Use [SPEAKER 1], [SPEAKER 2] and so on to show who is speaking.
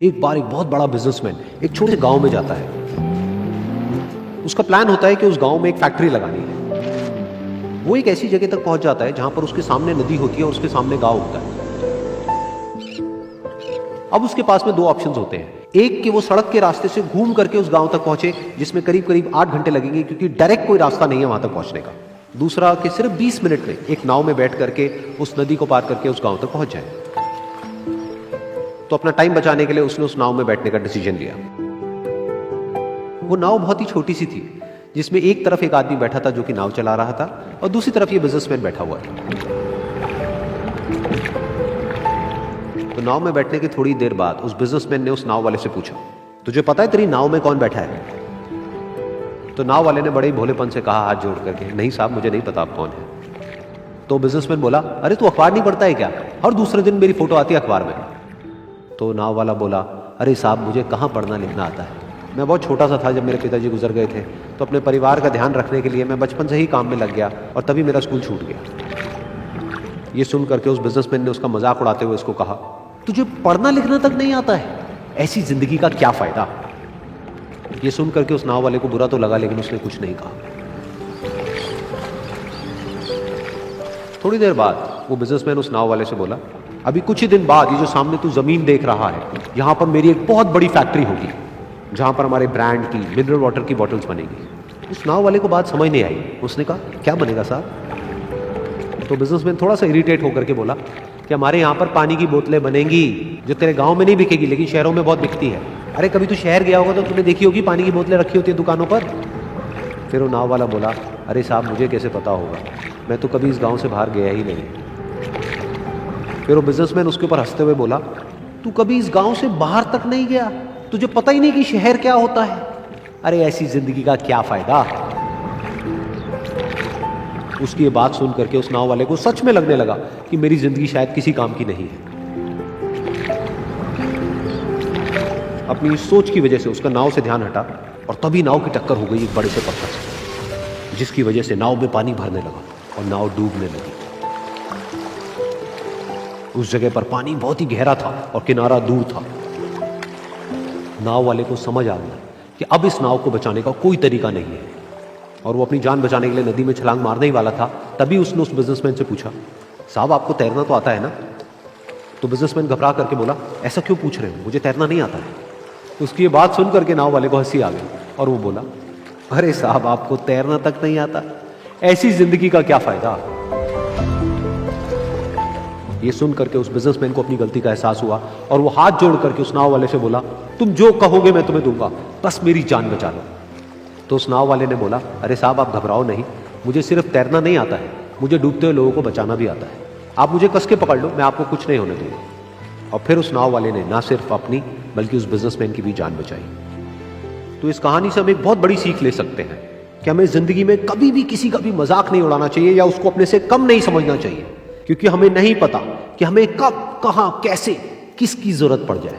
[SPEAKER 1] एक बार एक बहुत बड़ा बिजनेसमैन एक छोटे गांव में जाता है। उसका प्लान होता है कि उस गांव में एक फैक्ट्री लगानी है। वो एक ऐसी जगह तक पहुंच जाता है जहां पर उसके सामने नदी होती है और उसके सामने गांव होता है। अब उसके पास में दो ऑप्शंस होते हैं। एक कि वो सड़क के रास्ते से घूम करके उस गांव तक पहुंचे, जिसमें करीब करीब 8 घंटे लगेंगे, क्योंकि डायरेक्ट कोई रास्ता नहीं है वहां तक पहुंचने का। दूसरा कि सिर्फ 20 मिनट में एक नाव में बैठ करके उस नदी को पार करके उस गांव तक पहुंच जाए। तो अपना टाइम बचाने के लिए उसने उस नाव में बैठने का डिसीजन लिया। वो नाव बहुत ही छोटी सी थी, जिसमें एक तरफ एक आदमी बैठा था जो कि नाव चला रहा था और दूसरी तरफ ये बिजनेसमैन बैठा हुआ था। तो नाव में बैठने की थोड़ी देर बाद उस बिजनेसमैन ने उस नाव वाले से पूछा, तुझे पता है तेरी नाव में कौन बैठा है? तो नाव वाले ने बड़े ही भोलेपन से कहा हाथ जोड़ करके, नहीं साहब मुझे नहीं पता आप कौन है। तो बिजनेसमैन बोला, अरे तू अखबार नहीं पढ़ता है क्या? हर दूसरे दिन मेरी फोटो आती है अखबार में। तो नाव वाला बोला, अरे साहब मुझे कहाँ पढ़ना लिखना आता है, मैं बहुत छोटा सा था जब मेरे पिताजी गुजर गए थे, तो अपने परिवार का ध्यान रखने के लिए मैं बचपन से ही काम में लग गया और तभी मेरा स्कूल छूट गया। ये सुन करके उस बिजनेसमैन ने उसका मजाक उड़ाते हुए उसको कहा, तुझे पढ़ना लिखना तक नहीं आता है, ऐसी जिंदगी का क्या फायदा? ये सुन करके उस नाव वाले को बुरा तो लगा, लेकिन उसने कुछ नहीं कहा। थोड़ी देर बाद वो बिजनेसमैन उस नाव वाले से बोला, अभी कुछ ही दिन बाद ये जो सामने तू जमीन देख रहा है, यहां पर मेरी एक बहुत बड़ी फैक्ट्री होगी जहां पर हमारे ब्रांड की मिनरल वाटर की बॉटल्स बनेगी। उस नाव वाले को बात समझ नहीं आई। उसने कहा, क्या बनेगा साहब? तो बिजनेसमैन थोड़ा सा इरिटेट होकर के बोला कि हमारे यहाँ पर पानी की बोतलें बनेंगी जो तेरे गांव में नहीं बिकेगी, लेकिन शहरों में बहुत बिकती है। अरे कभी तू शहर गया होगा तो तूने देखी होगी पानी की बोतलें रखी होती है दुकानों पर। फिर वो नाव वाला बोला, अरे साहब मुझे कैसे पता होगा, मैं तो कभी इस गाँव से बाहर गया ही नहीं। फिर वो बिजनेसमैन उसके ऊपर हंसते हुए बोला, तू कभी इस गांव से बाहर तक नहीं गया, तुझे पता ही नहीं कि शहर क्या होता है? अरे ऐसी जिंदगी का क्या फायदा? उसकी ये बात सुन करके उस नाव वाले को सच में लगने लगा कि मेरी जिंदगी शायद किसी काम की नहीं है। अपनी सोच की वजह से उसका नाव से ध्यान हटा और तभी नाव की टक्कर हो गई एक बड़े से पत्थर से, जिसकी वजह से नाव में पानी भरने लगा और नाव डूबने लगी। उस जगह पर पानी बहुत ही गहरा था और किनारा दूर था। नाव वाले को समझ आ गया कि अब इस नाव को बचाने का कोई तरीका नहीं है और वो अपनी जान बचाने के लिए नदी में छलांग मारने ही वाला था। तभी उसने उस बिजनेसमैन से पूछा, साहब आपको तैरना तो आता है ना? तो बिजनेसमैन घबरा करके बोला, ऐसा क्यों पूछ रहे हो, मुझे तैरना नहीं आता है। उसकी ये बात सुन करके नाव वाले को हंसी आ गई और वो बोला, अरे साहब आपको तैरना तक नहीं आता, ऐसी जिंदगी का क्या फायदा? ये सुन करके उस बिजनेसमैन को अपनी गलती का एहसास हुआ और वो हाथ जोड़ करके उस नाव वाले से बोला, तुम जो कहोगे मैं तुम्हें दूंगा, बस मेरी जान बचा लो। तो उस नाव वाले ने बोला, अरे साहब आप घबराओ नहीं, मुझे सिर्फ तैरना नहीं आता है, मुझे डूबते हुए लोगों को बचाना भी आता है। आप मुझे कस के पकड़ लो, मैं आपको कुछ नहीं होने दूंगा। और फिर उस नाव वाले ने ना सिर्फ अपनी बल्कि उस बिजनेसमैन की भी जान बचाई। तो इस कहानी से हम एक बहुत बड़ी सीख ले सकते हैं कि हमें जिंदगी में कभी भी किसी का भी मजाक नहीं उड़ाना चाहिए या उसको अपने से कम नहीं समझना चाहिए, क्योंकि हमें नहीं पता कि हमें कब, कहां, कैसे, किसकी जरूरत पड़ जाए।